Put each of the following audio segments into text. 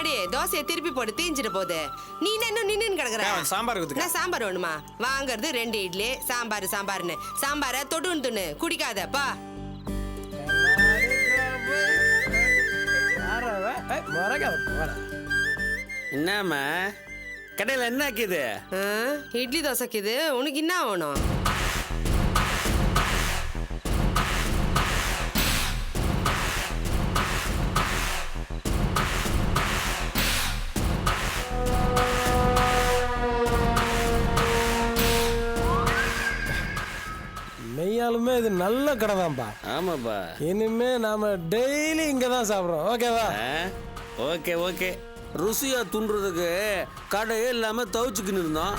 போடி தோசையை திருப்பி போட்டு தீஞ்சிட்டு போகுது. நீ என்ன நின்னு கிடக்குற? சாம்பார் ஊத்துக்க. சாம்பார் வேணுமா? வாங்குறது 2 இட்லி சாம்பார்னு சாம்பார தொட்டு துண்ணு குடிக்காத பா. என்னம்மா கடையில என்ன ஆக்கிது? இட்லி தோசைக்குது. உனக்கு என்ன வேணும்? மெய்யாலுமே இது நல்ல கடை தான்ப்பா. ஆமாப்பா. இனிமே நாம டெய்லி இங்க தான் சாப்பிடுறோம். ஓகேவா? Okay okay. ருசியா துண்டுறதுக்கு கடையே இல்லாம தவிச்சுக்கின்னு இருந்தோம்.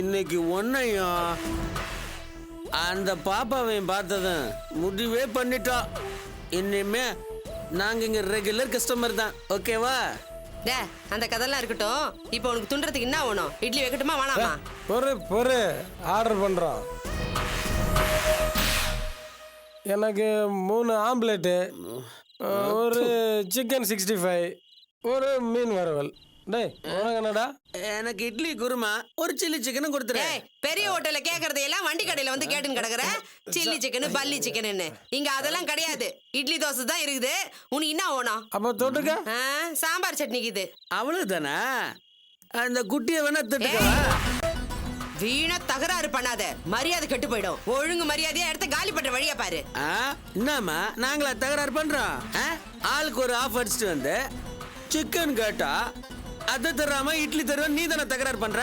இன்னைக்கு ஒன்னையும் அந்த பாப்பாவையும் பார்த்ததும் முடிவே பண்ணிட்டோம். இனிமே நாங்க இங்க ரெகுலர் கஸ்டமர் தான். ஓகேவா? டே அந்த கதெல்லாம் இருக்கட்டும். இப்போ உனக்கு துண்டுறதுக்கு என்ன வேணும்? இட்லி வைக்கட்டுமா வேணாமா? பொறு ஆர்டர் பண்றோம். எனக்கு 3 ஆம்லெட்டு, ஒரு சிக்கன் 65, ஒரு மீன் வறுவல். டேய் உனக்கு என்னடா? எனக்கு இட்லி குருமா, ஒரு சில்லி சிக்கனும் கொடுத்துறேன். பெரிய ஹோட்டல்ல கேக்குறதையெல்லாம் வண்டி கடையில வந்து கேட்டுன்னு கிடக்குற. சில்லி சிக்கனு பல்லி சிக்கனு இங்க அதெல்லாம் கிடையாது. இட்லி தோசை தான் இருக்குது. உனக்கு என்ன வேணும்? அப்ப தொட்டுக்க சாம்பார் சட்னிக்குது. அவ்வளவுதானா? அந்த குட்டியை வேணா தொட்டுக்கவா? வீணா தகராறு பண்ணாத. மரியாதை கெட்டு போயிடும். ஒழுங்கு மரியாதையா எடுத்து காலி பண்ற வழியா பாரு. என்னம்மா நாங்களா தகராறு பண்றோம்? ஆளுக்கு ஒரு ஆஃப் அடிச்சுட்டு வந்து சிக்கன் கேட்டா அதை தராம இட்லி தருவ. நீ தானே தகராறு பண்ற?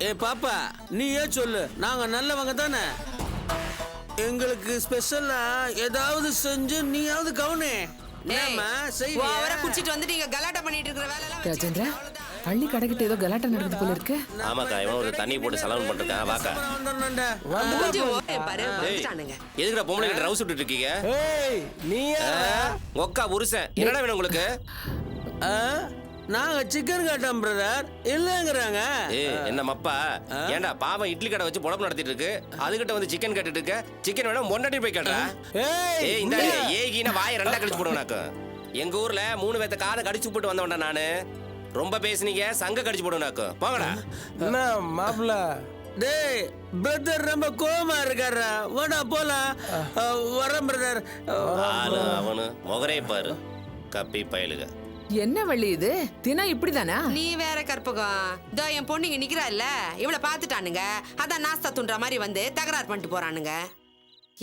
ஏ பாப்பா நீயே சொல்லு. நாங்க நல்லவங்க தானே. எங்களுக்கு ஸ்பெஷலா ஏதாவது செஞ்சு நீயாவது கவுனே. குடிச்சிட்டு வந்து நீங்க கலாட்டா பண்ணிட்டு இருக்கிற வேலை எல்லாம் ராஜேந்திரா, பள்ளி கடைக்கிட்ட ஏதோ கலாட்டா நடக்குது போல இருக்கு. ஆமாக்கா, இவன் ஒரு தண்ணி போட்டு சலவன் பண்ணிருக்கான். வாக்கா பாரு வந்துட்டானுங்க. எதுக்குடா பொம்பளை கிட்ட ரவுஸ் விட்டுட்டு இருக்கீங்க? ஒக்கா புருஷன் என்னடா வேணும் உங்களுக்கு? நாங்க சிக்கன் கேட்டோம் பிரதர். இல்லங்கிறாங்க. என்ன மப்பா? ஏன்டா பாவம் இட்லி கடை வச்சு பொழப்பு நடத்திட்டு இருக்கு. அதுகிட்ட வந்து சிக்கன் கேட்டுட்டு இருக்க. சிக்கன் வேணும் பொண்டாட்டி போய் கேட்டா. இந்த ஏகினா வாயை 2 கடிச்சு போடுவேனாக்கு. எங்க ஊர்ல 3 பேத்த காதை கடிச்சு போட்டு வந்தவன்டா நானு. ரொம்ப பேசுனீங்க சங்க கடிச்சு போடுவேனாக்கு. போங்கடா. என்ன மாப்பிள்ள? டேய் பிரதர் ரொம்ப கோவமா இருக்காரா? வாடா போலாம். வரேன் பிரதர். அவனு முகரே பாரு கப்பி பயலுக. என்ன வள்ளி இது? தினம் இப்படிதானா? நீ வேற கற்பகம். இதோ என் பொண்ணுங்க நிக்கிறா இல்ல, இவளை பாத்துட்டானுங்க. அதான் நாஸ்தா துண்ற மாதிரி வந்து தகராறு பண்ணிட்டு போறானுங்க.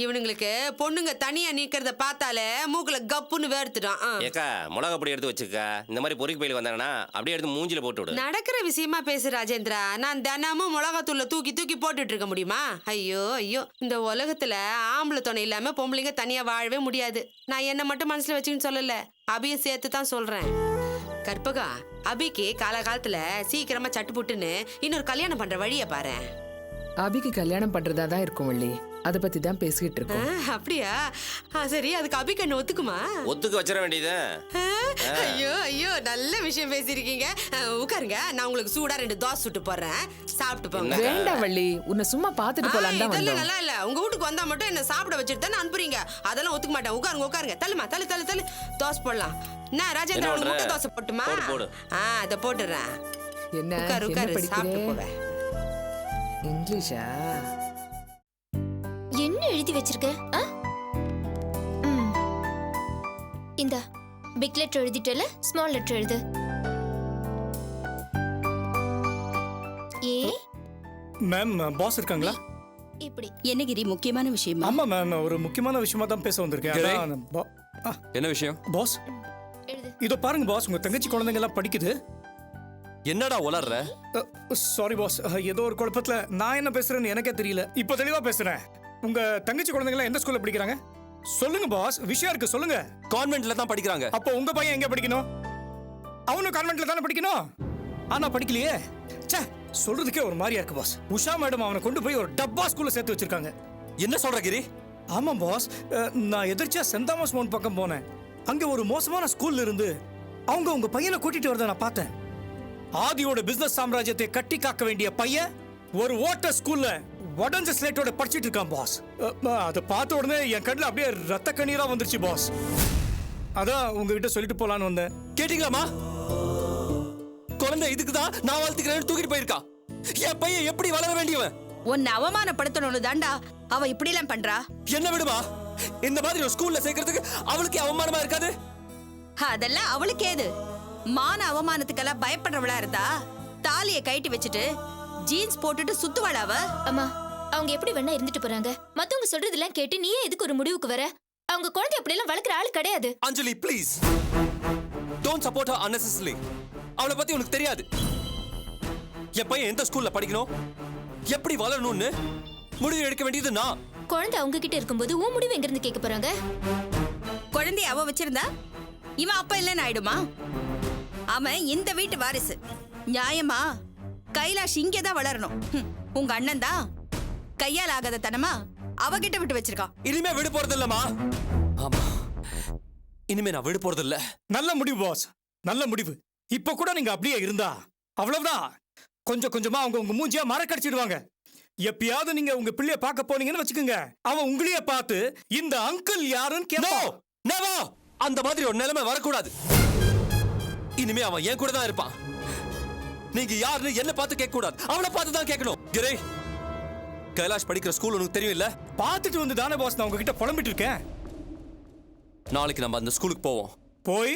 இவனுங்களுக்கு பொண்ணுங்க தனியா நிக்கிறத பார்த்தாலே மூக்குல கப்புன்னு வேர்த்துடும். ஏக்கா மிளகா பொடி எடுத்து வச்சுக்கா. இந்த மாதிரி பொறிக்கு பயில வந்தாங்கன்னா அப்படியே எடுத்து மூஞ்சில போட்டு விடு. நடக்கிற விஷயமா பேசு ராஜேந்திரா. நான் தினமும் மிளகாத்தூள்ல தூக்கி போட்டுட்டு இருக்க முடியுமா? ஐயோ இந்த உலகத்துல ஆம்பளை துணை இல்லாம பொம்பளைங்க தனியா வாழவே முடியாது. நான் என்ன மட்டும் மனசுல வச்சுன்னு சொல்லல, அபியும் சேர்த்து தான் சொல்றேன். கற்பகா, அபிக்கு காலகாலத்துல சீக்கிரமா சட்டு புட்டுன்னு இன்னொரு கல்யாணம் பண்ற வழிய பாரு. அபிக்கு கல்யாணம் பண்றதா தான் இருக்கும் வள்ளி. அத பத்தி தான் பேசிக்கிட்டு இருக்கோம். அப்படியா? சரி, அதுக்கு அபிக்கு என்ன ஒத்துக்குமா? ஒத்துக்க வச்சிட வேண்டியது. ஐயோ நல்ல விஷயம் பேசிருக்கீங்க. உட்காருங்க, நான் உங்களுக்கு சூடா 2 தோசை சுட்டு போடுறேன். சாப்பிட்டு போங்க. வேண்டாம் வள்ளி, உன்னை சும்மா பாத்துட்டு போலாம் தான் வந்தோம். நல்லா இல்ல. உங்க வீட்டுக்கு வந்தா மட்டும் என்ன சாப்பிட வச்சிட்டு தானே அனுப்புறீங்க. அதெல்லாம் ஒத்துக்க மாட்டேன். உட்காருங்க. தள்ளுமா தள்ளு தோசை போடலாம். நான் ராஜேந்திரா உங்களுக்கு முட்டை தோசை போட்டுமா? அத போட்டுறேன். என்ன உட்காரு சாப்பிட்டு போவேன். இங்கிலீஷா? என்ன எழுதி வச்சிருக்க? இந்த பிக் லெட்டர் எழுதிட்டல, ஸ்மால் லெட்டர் எழுது. மேம் பாஸ் இருக்காங்களா? இப்படி என்ன கிரி, முக்கியமான விஷயமா? ஆமா மேம், ஒரு முக்கியமான விஷயமா தான் பேச வந்திருக்கேன். என்ன விஷயம் பாஸ்? எழுது. இதோ பாருங்க பாஸ், உங்க தங்கச்சி குழந்தைங்க எல்லாம் படிக்குது. என்னடா உளர்ற? சாரி பாஸ், ஏதோ ஒரு குழப்பத்துல நான் என்ன பேசுறேன்னு எனக்கே தெரியல. இப்போ தெளிவா பேசுறேன். உங்க தங்கச்சி குழந்தைங்க எந்த ஸ்கூல்ல படிக்கிறாங்க? சொல்லுங்க பாஸ், விஷயம் இருக்கு சொல்லுங்க. கான்வென்ட்ல தான் படிக்கிறாங்க. அப்போ உங்க பையன் எங்க படிக்கணும்? அவனும் கான்வென்ட்ல தானே படிக்கணும். ஆனா படிக்கலையே. ச்சே, சொல்றதுக்கே ஒரு மாதிரியா இருக்கு பாஸ். உஷா மேடம் அவனை கொண்டு போய் ஒரு டப்பா ஸ்கூல்ல சேர்த்து வச்சிருக்காங்க. என்ன சொல்ற கிரி? ஆமா பாஸ், நான் எதிர்ச்சியா சென்ட் தாமஸ் மவுண்ட் பக்கம் போனேன். அங்க ஒரு மோசமான ஸ்கூல்ல இருந்து அவங்க உங்க பையனை கூட்டிட்டு வரத நான் பார்த்தேன். ஆதியோட பிசினஸ் சாம்ராஜ்யத்தை கட்டி காக்க வேண்டிய பையன் ஒரு ஓட்ட ஸ்கூல்ல உடஞ்ச ஸ்லேட்டோட படிச்சிட்டு இருக்கான் பாஸ். அதை பார்த்த உடனே என் கண்ணில் அப்படியே ரத்த கண்ணீரா வந்துருச்சு பாஸ். அதான் உங்ககிட்ட சொல்லிட்டு போலான்னு வந்தேன். கேட்டீங்களாமா? குழந்தை இதுக்கு தான் நான் வளர்த்துக்கிறேன்னு தூக்கிட்டு போயிருக்கா. என் பையன் எப்படி வளர வேண்டியவன்? உன்னை அவமானப்படுத்தணும்னு தாண்டா அவ இப்படி எல்லாம் பண்றா. என்ன விடுமா, இந்த மாதிரி ஒரு ஸ்கூல்ல சேர்க்கறதுக்கு அவளுக்கு அவமானமா இருக்காது? அதெல்லாம் அவளுக்கு ஏது? மான அவமானத்துக்கெல்லாம் பயப்படுறவளா இருந்தா தாலிய கைட்டி வச்சுட்டு ஜீன்ஸ் போட்டுட்டு சுத்துவாள அவ. அம்மா, அவங்க எப்படி வேணா இருந்துட்டு போறாங்க. மத்தவங்க சொல்றதெல்லாம் கேட்டு நீயே எதுக்கு ஒரு முடிவுக்கு வர? அவங்க குழந்தை அப்படி எல்லாம் வளர்க்குற ஆள் கிடையாது. Anjali please don't support her unnecessarily. அவளை பத்தி உனக்கு தெரியாது. என் பையன் எந்த ஸ்கூல்ல படிக்கணும், எப்படி வளரணும்னு முடிவு எடுக்க வேண்டியது நான். குழந்தை அவங்க கிட்ட இருக்கும்போது உன் முடிவு எங்க இருந்து கேட்க போறாங்க? குழந்தைய அவ வச்சிருந்தா இவன் அப்ப இல்லைன்னு ஆயிடுமா? அவன் இந்த வீட்டு வாரிசு. நியாயமா கைலாஷ் இங்கேதான் வளரணும். உங்க அண்ணன் தான் கையால் ஆகாத தனமா அவகிட்ட விட்டு வச்சிருக்கான். இனிமே விடு போறது இல்லம்மா. ஆமா, இனிமே நான் விடு போறது இல்ல. நல்ல முடிவு பாஸ், நல்ல முடிவு. இப்ப கூட நீங்க அப்படியே இருந்தா அவ்வளவுதான். கொஞ்சம் கொஞ்சமா அவங்க உங்க மூஞ்சியா மறக்கடிச்சிடுவாங்க. எப்பயாவது நீங்க உங்க பிள்ளைய பார்க்க போனீங்கன்னு வச்சுக்கோங்க, அவன் உங்களையே பார்த்து இந்த அங்கிள் யாருன்னு No, கேட்பான். never. அந்த மாதிரி ஒரு நிலைமை வரக்கூடாது. இனிமே அவன் என் கூட தான் இருப்பான். நீங்க யாருன்னு என்ன பார்த்து கேட்க கூடாது, அவனை பார்த்து தான் கேட்கணும். கிரே, கைலாஷ் படிக்கிற ஸ்கூல் உனக்கு தெரியும் இல்ல? பார்த்துட்டு வந்து தானே பாஸ் நான் உங்ககிட்ட புலம்பிட்டு இருக்கேன். நாளைக்கு நம்ம அந்த ஸ்கூலுக்கு போவோம். போய்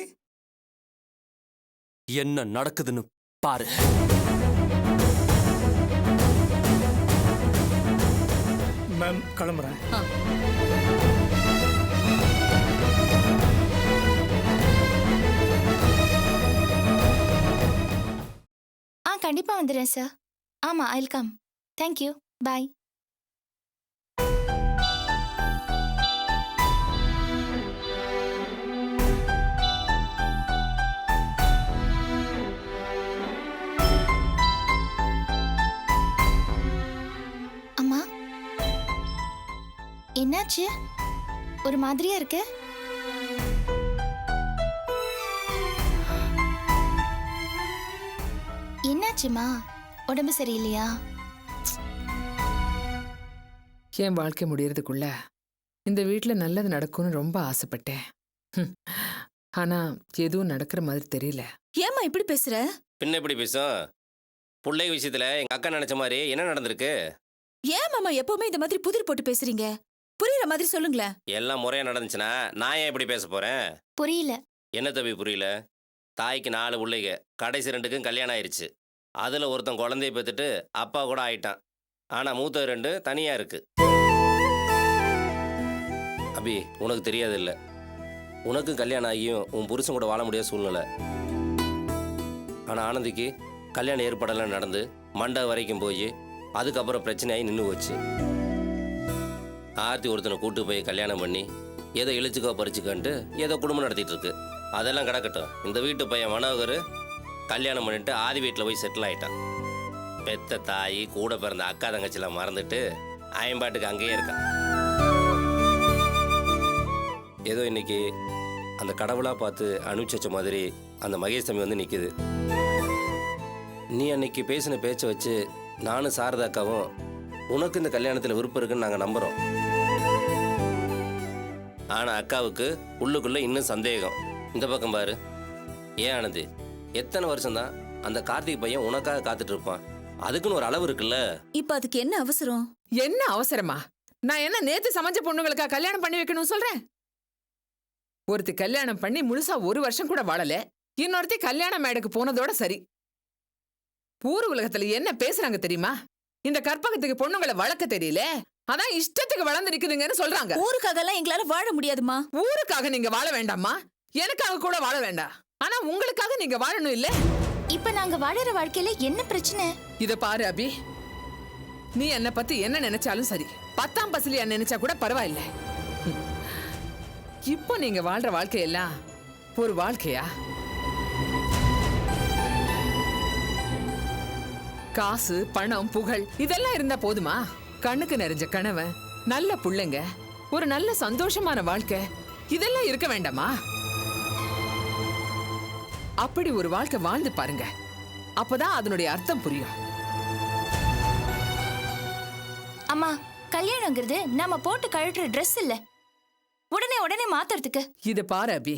என்ன நடக்குதுன்னு பாரு. மேம் கிளம்புறேன். கண்டிப்பா வந்துடுறேன் சார். ஆமா, ஐல் கம். தேங்க்யூ, பாய். அம்மா, என்னாச்சு? ஒரு மாதிரியா இருக்கு. என்னாச்சுமா? உடம்பு சரியில்லையா? என் வாழ்க்கை முடியறதுக்குள்ள இந்த வீட்ல நல்லது நடக்கும்னு ரொம்ப ஆசைப்பட்டேன். ஆனா எதுவும் நடக்கிற மாதிரி தெரியல. ஏம்மா இப்படி பேசுற? பின்ன எப்படி பேசும்? பிள்ளை விஷயத்துல எங்க அக்கா நினைச்ச மாதிரி என்ன நடந்திருக்கு? ஏன் மாமா எப்பவுமே இந்த மாதிரி புதிர் போட்டு பேசுறீங்க? புரியுற மாதிரி சொல்லுங்களேன். எல்லாம் முறையா நடந்துச்சுன்னா நான் ஏன் எப்படி பேச போறேன்? புரியல. என்ன தம்பி புரியல? தாய்க்கு 4 பிள்ளைங்க, கடைசி 2க்கும் கல்யாணம் ஆயிடுச்சு. அதுல ஒருத்தன் குழந்தைய பெற்றுட்டு அப்பா கூட ஆயிட்டான். ஆனா மூத்த 2 தனியா இருக்கு. அபி, உனக்கு தெரியாது இல்ல, உனக்கும் கல்யாணம் ஆகியும் உன் புருஷன் கூட வாழ முடியாத சூழ்நிலை. ஆனா ஆனந்திக்கு கல்யாணம் ஏற்பாடெல்லாம் நடந்து மண்டை வரைக்கும் போய் அதுக்கப்புறம் பிரச்சனையாகி நின்று போச்சு. ஆர்த்தி ஒருத்தனை கூட்டு போய் கல்யாணம் பண்ணி ஏதோ இழிச்சுக்கோ பறிச்சுக்கன்ட்டு ஏதோ குடும்பம் நடத்திட்டு இருக்கு. அதெல்லாம் கிடக்கட்டும். இந்த வீட்டு பையன் மனோகர் கல்யாணம் பண்ணிட்டு ஆதி வீட்டில் போய் செட்டில் ஆயிட்டான். பெத்த தாய் கூட பிறந்த அக்கா தங்கச்சிலாம் மறந்துட்டு அயன்பாட்டுக்கு அங்கேயே இருக்கான். ஏதோ இன்னைக்கு அந்த கடவுளாக பார்த்து அனுப்பிச்சு வச்ச மாதிரி அந்த மகேஷ் தம்பி வந்து நிற்குது. நீ அன்னைக்கு பேசின பேச்சை வச்சு நானும் சாரதா அக்காவும் உனக்கு இந்த கல்யாணத்தில் விருப்பம் இருக்குன்னு நாங்கள் நம்புகிறோம். ஆனால் அக்காவுக்கு உள்ளுக்குள்ளே இன்னும் சந்தேகம். இந்த பக்கம் பாரு. ஏன் ஆனந்தி, எத்தனை வருஷம்தான் அந்த கார்த்திக் பையன் உனக்காக காத்துட்டு இருப்பான்? அதுக்குன்னு ஒரு அளவு இருக்குல்ல. இப்ப அதுக்கு என்ன அவசரம்? என்ன அவசரமா? நான் என்ன நேத்து சமைச்ச பொண்ணுங்களுக்கா கல்யாணம் பண்ணி வைக்கணும் சொல்றேன்? ஒருத்தி கல்யாணம் பண்ணி முழுசா 1 வருஷம் கூட வாழல, இன்னொருத்தி கல்யாண மேடைக்கு போனதோட சரி. ஊர் உலகத்துல என்ன பேசுறாங்க தெரியுமா? இந்த கற்பகத்துக்கு பொண்ணுங்களை வளர்க்க தெரியல, அதான் இஷ்டத்துக்கு வளர்ந்து நிக்குதுங்கன்னு சொல்றாங்க. ஊருக்காக எல்லாம் எங்களால வாழ முடியாதுமா. ஊருக்காக நீங்க வாழ வேண்டாமா, எனக்காக கூட வாழ வேண்டாம். ஆனா உங்களுக்காக நீங்க வாழணும் இல்ல? இப்ப நாங்க வாழற வாழ்க்கையில என்ன பிரச்சனை? இத பாரு அபி, நீ என்ன பத்தி என்ன நினைச்சாலும் சரி, 10ஆம் பசலியா நினைச்சா கூட பரவாயில்ல. இப்போ நீங்க வாழ்ற வாழ்க்கையெல்லாம் ஒரு வாழ்க்கையா? காசு, பணம், புகழ் இதெல்லாம் இருந்தா போதுமா? கண்ணுக்கு நிறைஞ்ச கணவன், நல்ல புள்ளைங்க, ஒரு நல்ல சந்தோஷமான வாழ்க்கை, இதெல்லாம் இருக்க வேண்டாமா? அப்படி ஒரு வாழ்க்கை வாழ்ந்து பாருங்க, அப்பதான் அதனுடைய அர்த்தம் புரியும். அம்மா, கல்யாணங்கிறது நாம போட்டு கழட்டுற ட்ரெஸ் இல்ல, உடனே உடனே மாத்துறதுக்கு. இது பாரு அபி,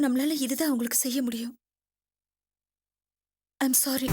நம்மளால இதுதான் உங்களுக்கு செய்ய முடியும். I'm sorry.